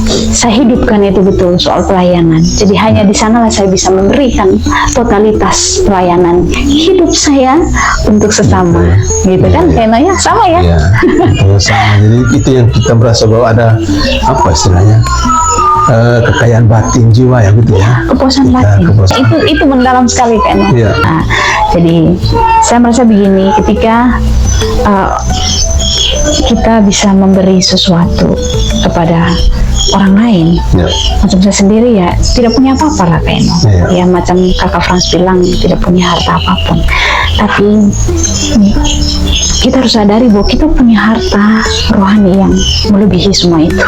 saya hidupkan itu betul soal pelayanan. Jadi hanya di sanalah saya bisa memberikan totalitas pelayanan hidup saya untuk sesama, gitu kan? Kayaknya sama ya. Sama. Jadi itu yang kita merasa bahwa ada apa istilahnya, kekayaan batin jiwa ya gitu ya. Kepuasan batin. Itu mendalam sekali kan. Jadi saya merasa begini, ketika kita bisa memberi sesuatu kepada orang lain, macam saya sendiri ya tidak punya apa-apa lah Kak Eno. Ya macam Kakak Frans bilang tidak punya harta apapun, tapi kita harus sadari bahwa kita punya harta rohani yang melebihi semua itu.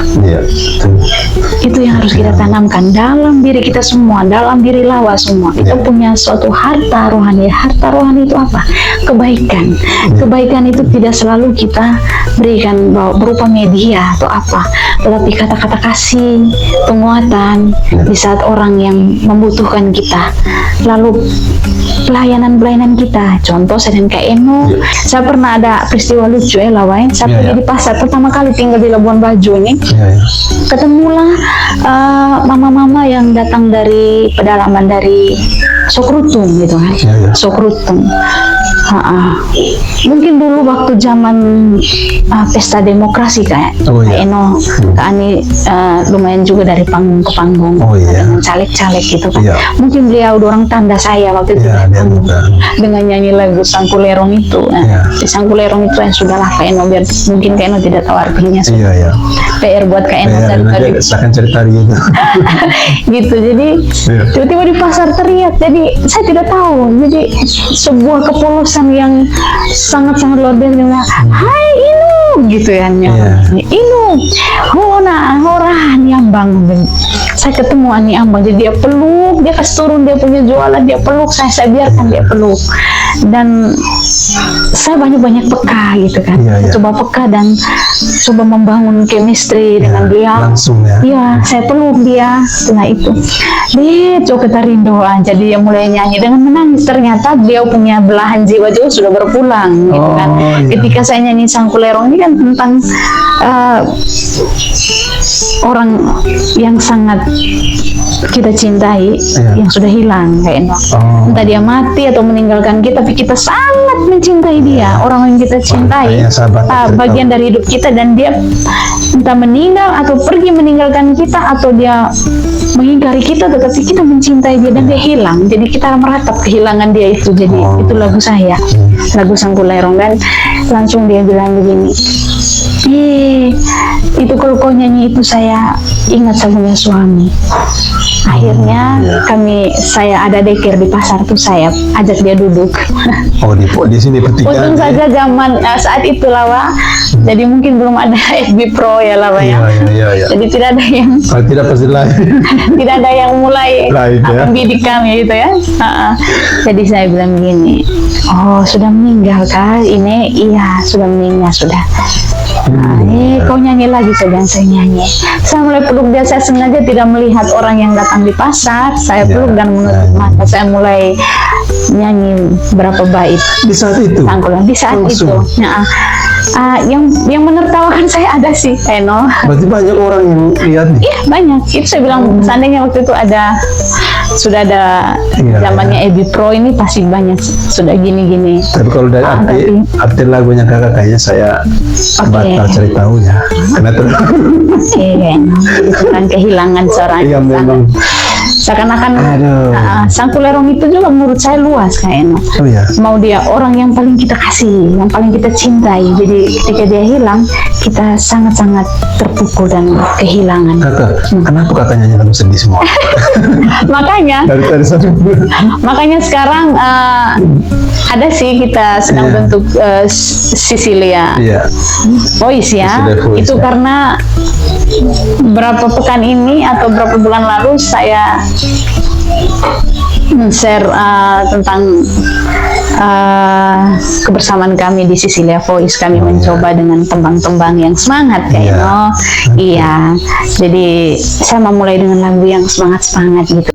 Itu yang harus kita tanamkan dalam diri kita semua, dalam diri Lawa semua. Kita punya suatu harta rohani. Harta rohani itu apa? Kebaikan. Kebaikan itu tidak selalu kita berikan berupa media atau apa, tetapi kata-kata kasih, penguatan di saat orang yang membutuhkan kita. Lalu pelayanan kita, contoh saya dan Kak Eno, saya pernah ada peristiwa lucu Lawain. Saya pergi di pasar pertama kali tinggal di Labuan Bajo ini, ketemulah mama-mama yang datang dari pedalaman dari Sokrutung gitu kan. Sokrutung. Mungkin dulu waktu zaman pesta demokrasi kayak Eno, Kak Ani lumayan juga dari panggung ke panggung dengan caleg-caleg gitu kan. Mungkin beliau dorong tanda saya waktu itu dengan nyanyi lagu Sangkulerong itu. Si Sangkulerong itu yang sudahlah Kak Eno, biar mungkin Kak Eno tidak tahu artinya. PR buat Kak Eno tadi. Saya akan cerita gitu. Gitu. Jadi tiba-tiba di pasar teriak. Jadi saya tidak tahu. Jadi sebuah kepolosan yang sangat-sangat luar biasa. Hai Inu, gitu ya. Inu, orang Ambang. Saya ketemu Ani Ambang, jadi dia peluk, dia kasih turun dia punya jualan, dia peluk, saya biarkan dia peluk. Dan saya banyak peka gitu kan. Coba peka dan coba membangun chemistry dengan dia. Langsung saya peluk dia. Setelah itu dia coba ketarindoan, jadi dia mulai nyanyi dengan menangis. Ternyata beliau punya belahan jiwa juga sudah berpulang gitu kan. Ketika saya nyanyi Sangkulerong ini kan tentang orang yang sangat kita cintai, yang sudah hilang kayak entah dia mati atau meninggalkan kita, tapi kita sangat mencintai dia. Orang yang kita cintai bagian dari hidup kita, dan dia entah meninggal atau pergi meninggalkan kita, atau dia mengingkari kita, tetapi kita mencintai dia dan dia hilang. Jadi kita meratap kehilangan dia itu. Jadi itu lagu saya, lagu Sangkulerong. Dan langsung dia bilang begini, itu kalau kau nyanyi itu saya ingat saya punya suami. Akhirnya saya ada dekir di pasar tuh, saya ajak dia duduk. Oh, di sini pertigaan. Untung saja zaman saat itu Lawa, jadi mungkin belum ada FB Pro ya Lawa ya. Iya. Jadi tidak ada yang Tidak pasti lain. tidak ada yang mulai Lain, ya. membidik kami gitu ya. Jadi saya bilang gini, oh sudah meninggal kah? Ini iya sudah meninggal sudah. Kau nyanyi lagi, saya nyanyi. Saya mulai peluk dia, saya sengaja tidak melihat orang yang datang di pasar. Saya peluk dan menutup mata. Saya mulai nyanyi berapa bait Di saat itu. Sangkulan di saat Langsung. itu. Yang menertawakan saya ada sih, Eno. Berarti banyak orang yang lihat nih. Iya banyak. Itu saya bilang seandainya waktu itu sudah ada zamannya Ebi Pro ini pasti banyak sudah gini-gini. Tapi kalau dari arti lagunya kakak kayaknya saya batal cari tahu ya. Karena terus. Itu kan kehilangan seorang. Iya memang. Seakan-akan Sangkulerong itu juga menurut saya luas kayaknya. Oh ya. Mau dia orang yang paling kita kasih, yang paling kita cintai. Jadi ketika dia hilang, kita sangat-sangat terpukul dan kehilangan. Kakak, kenapa kakak nyanyi lagu sedih semua? Makanya Dari tadi sampai makanya sekarang ada sih kita sedang bentuk Sisilia Voice ya. Sisilia Voice, Itu karena berapa pekan ini atau berapa bulan lalu saya share tentang kebersamaan kami di Sisilia Voice. Kami mencoba dengan tembang-tembang yang semangat kayak iya. Jadi saya memulai dengan lagu yang semangat-semangat gitu.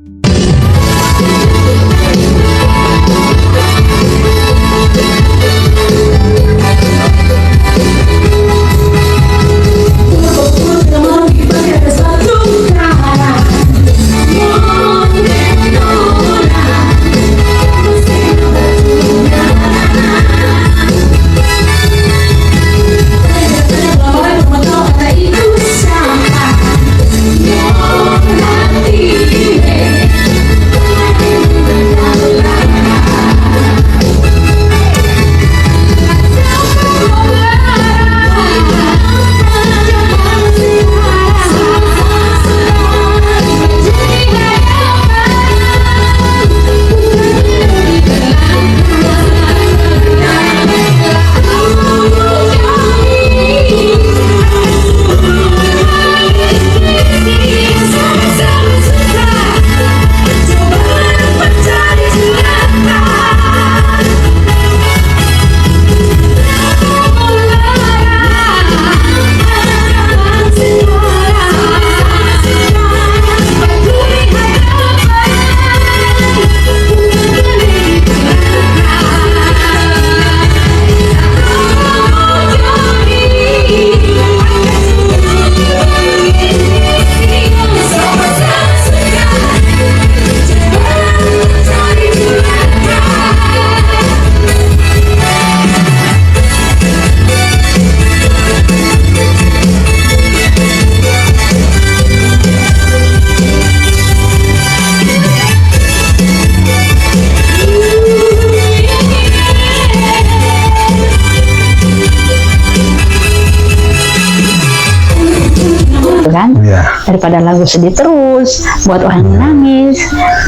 Daripada lagu sedih terus buat orang yang nangis,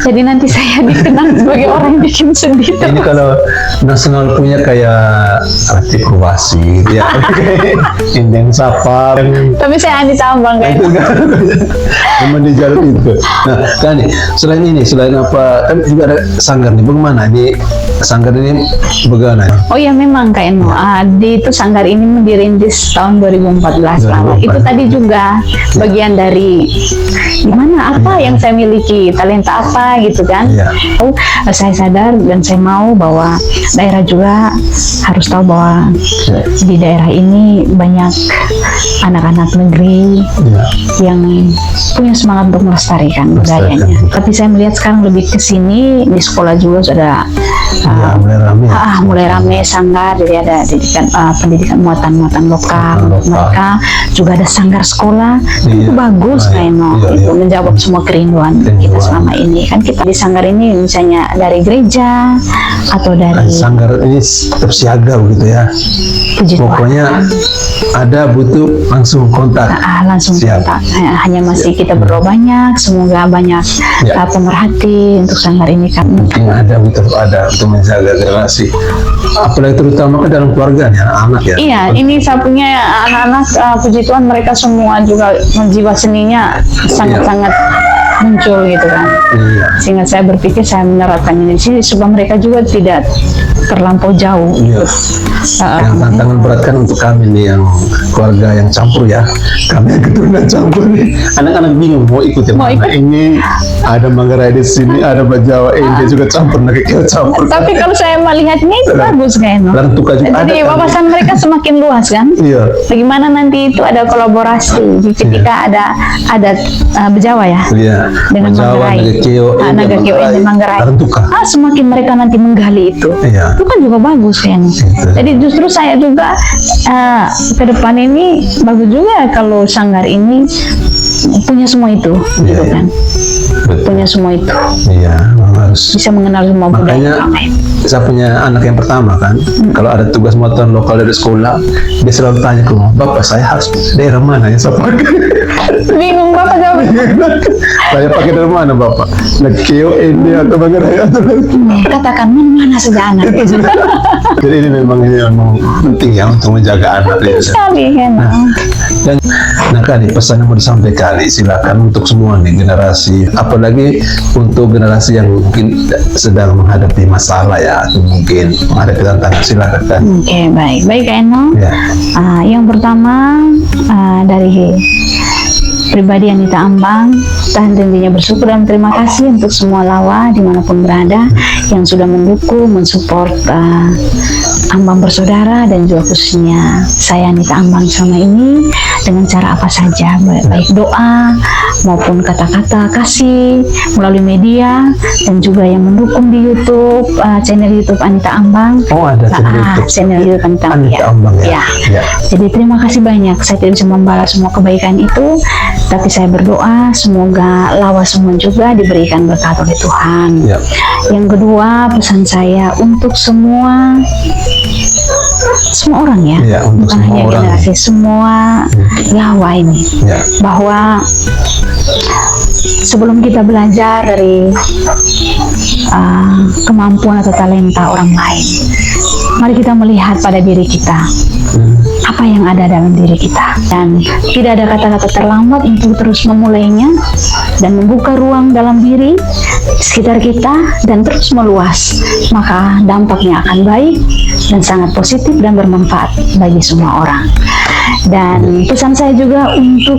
jadi nanti saya dikenal sebagai orang yang bikin sedih terus. Ini kalau nasional punya kayak arti Wasit ya. Indeng Safar. Tapi saya Andi Tambang kan. Memang di jalur itu. Nah, kan nih, selain apa, kan juga ada sanggar nih. Bagaimana ini sanggar ini bagaimana? Oh iya memang Kak Eno. Di itu sanggar ini dirintis tahun 2014 lah. Itu tadi juga bagian dari gimana apa yang saya miliki, talenta apa gitu kan. Saya sadar dan saya mau bahwa daerah juga harus tahu bahwa di daerah ini banyak anak-anak negeri yang punya semangat untuk melestarikan budayanya. Tapi saya melihat sekarang lebih ke sini di sekolah juga sudah mulai rame sanggar, jadi ada pendidikan muatan lokal. Mereka juga ada sanggar sekolah Itu bagus Kaino, itu menjawab semua kerinduan kita selama ini. Kan kita di Sanggar ini misalnya dari gereja atau dari Sanggar ini tetap siaga begitu ya. puji Tuhan. Pokoknya ada butuh langsung kontak. Langsung Siap. kontak. Hanya masih kita berdoa banyak, semoga banyak Ya. pemerhati untuk Sanggar ini kan. Penting ada betul ada untuk menjaga relasi. Apalagi terutama ke dalam keluarga ya, anak ya. Iya, ini saya punya anak-anak, puji Tuhan mereka semua juga jiwa seninya sangat-sangat muncul gitu kan. Iya. Sehingga saya berpikir saya menerapkannya di sini supaya mereka juga tidak terlampau jauh. Iya. Yang tantangan berat kan untuk kami nih yang keluarga yang campur ya. Kami yang keturunan campur nih. Anak-anak bingung mau ikut yang Mau mana. ikut? Ini ada Manggarai di sini, ada Jawa, dia juga campur, kita campur. Tapi kalau saya melihatnya itu bagus kan. Dan tukar juga Jadi ada kan? wawasan mereka semakin luas kan. Iya. Bagaimana nanti itu ada kolaborasi ketika ada Bejawa ya. Iya. Dengan Jawa, Manggarai. Naga Kio ini Manggarai. Dan tukar. Semakin mereka nanti menggali itu. Iya. Itu kan juga bagus kan. Jadi justru saya juga ke depan ini bagus juga kalau Sanggar ini punya semua itu, gitu Iya. kan. Betul. Punya semua itu, Iya, harus. bisa mengenal semua budaya Makanya orang lain. saya punya anak yang pertama kan, kalau ada tugas motor lokal dari sekolah, dia selalu tanya ke rumah, Bapak saya harus daerah mana yang saya pakai? Bingung Bapak jawabnya. Saya pakai dari mana Bapak? Nakio ini atau Manggarai atau Katakan mana saja anak. Jadi ini memang penting ya untuk menjaga anak ya. Sekali kan. Dan nah kan pesan yang mau disampaikan silakan untuk semua nih generasi, apalagi untuk generasi yang mungkin sedang menghadapi masalah ya, atau mungkin menghadapi tantangan, silakan kan. Oke, baik Kak Eno. Ya. Yang pertama dari pribadi Anita Ambang, tahan tentunya bersyukur dan terima kasih untuk semua lawa dimanapun berada yang sudah mendukung, mensupport Ambang Bersaudara dan juga khususnya saya Anita Ambang selama ini dengan cara apa saja, baik doa maupun kata-kata kasih melalui media dan juga yang mendukung di YouTube, channel YouTube Anita Ambang. Oh, ada channel YouTube. Channel YouTube Anita Ambang. Anita Ambang ya. Ya. Jadi terima kasih banyak. Saya tidak bisa membalas semua kebaikan itu, tapi saya berdoa semoga lawa semua juga diberikan berkat oleh Tuhan. Ya. Yang kedua, pesan saya untuk semua orang ya, Ya, untuk bukan semua hanya orang. generasi, semua lawa ini, Ya. bahwa sebelum kita belajar dari kemampuan atau talenta orang lain, mari kita melihat pada diri kita. Apa yang ada dalam diri kita, dan tidak ada kata-kata terlambat untuk terus memulainya dan membuka ruang dalam diri sekitar kita dan terus meluas, maka dampaknya akan baik dan sangat positif dan bermanfaat bagi semua orang. Dan pesan saya juga untuk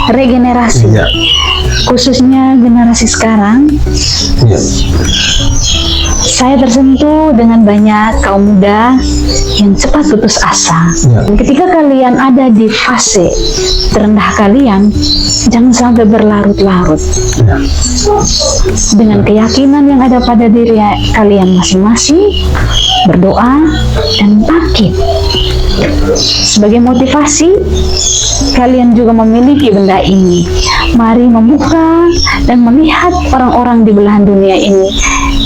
regenerasi, Ya. khususnya generasi sekarang. Ya. Saya tersentuh dengan banyak kaum muda yang cepat putus asa. Ya. Dan ketika kalian ada di fase terendah kalian, jangan sampai berlarut-larut. Ya. Dengan keyakinan yang ada pada diri kalian masing-masing, berdoa dan bangkit. Sebagai motivasi, kalian juga memiliki benda ini. Mari membuka dan melihat orang-orang di belahan dunia ini,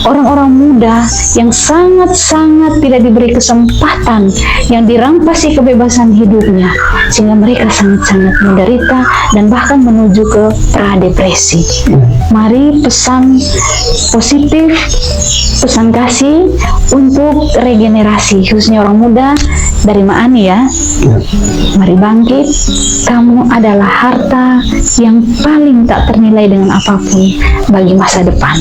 orang-orang muda yang sangat-sangat tidak diberi kesempatan, yang dirampasi kebebasan hidupnya, sehingga mereka sangat-sangat menderita dan bahkan menuju ke pradepresi. Mari pesan positif, pesan kasih untuk regenerasi, khususnya orang muda dari Maani ya. Ya. Mari bangkit, kamu adalah harta yang paling tak ternilai dengan apapun bagi masa depan.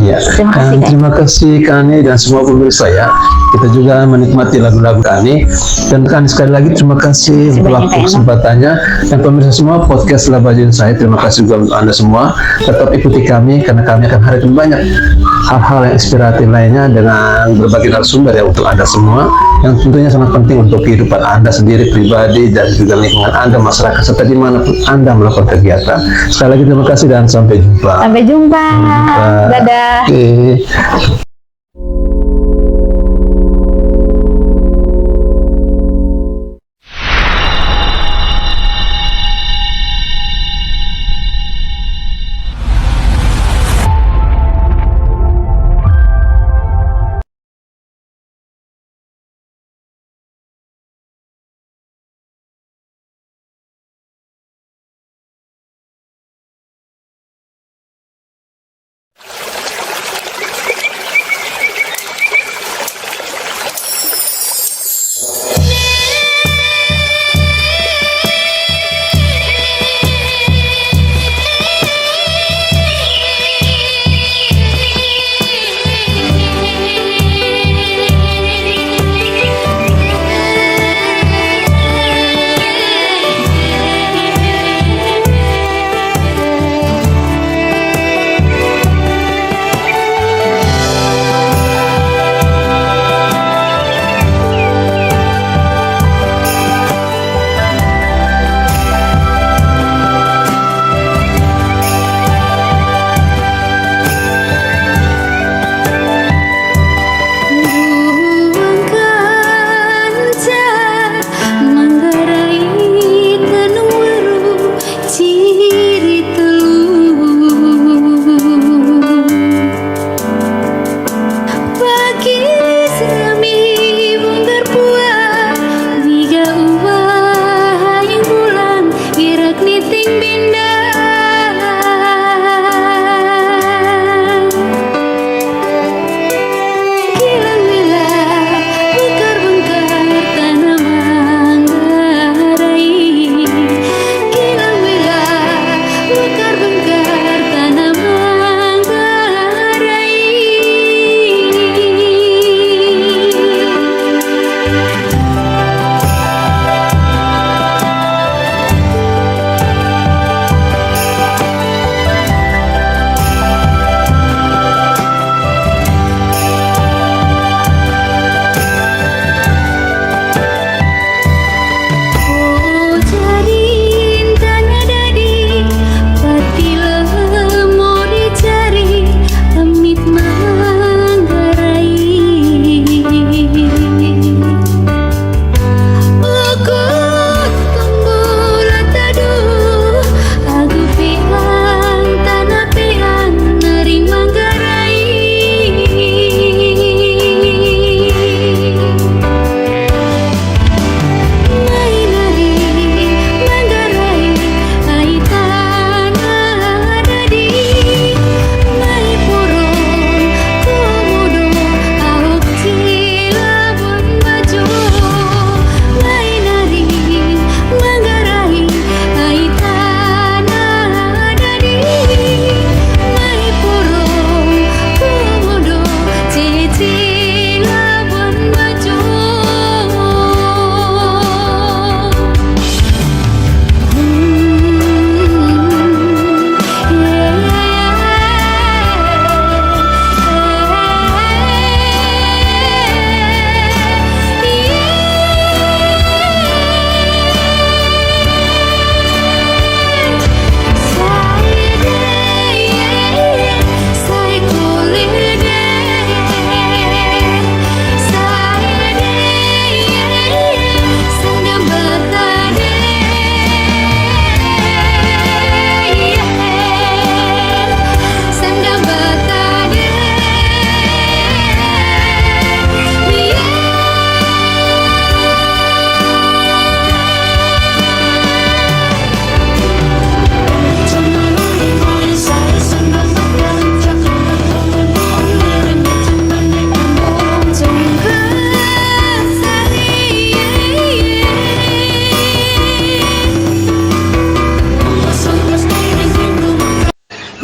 Iya. Terima kasih, Kak. Terima kasih Kani dan semua pemirsa ya. Kita juga menikmati lagu-lagu Kani, dan Kani sekali lagi terima kasih untuk banyak, waktu Kak Eno. kesempatannya, dan pemirsa semua podcast Labajin saya. Terima kasih juga untuk Anda semua. Tetap ikuti kami karena kami akan hadirkan banyak hal-hal yang inspiratif lainnya dengan berbagai narasumber ya untuk Anda semua, yang tentunya sangat penting untuk kehidupan Anda sendiri pribadi dan juga lingkungan Anda, masyarakat, serta dimanapun Anda melakukan kegiatan. Sekali lagi terima kasih dan sampai jumpa. Sampai jumpa. Dadah. Oke.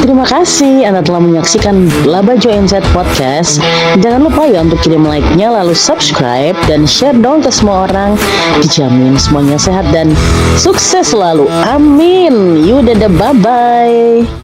Terima kasih Anda telah menyaksikan Labajo Insight Podcast. Jangan lupa ya untuk kirim like-nya, lalu subscribe dan share dong ke semua orang. Dijamin semuanya sehat dan sukses selalu. Amin. Yaudah, bye-bye.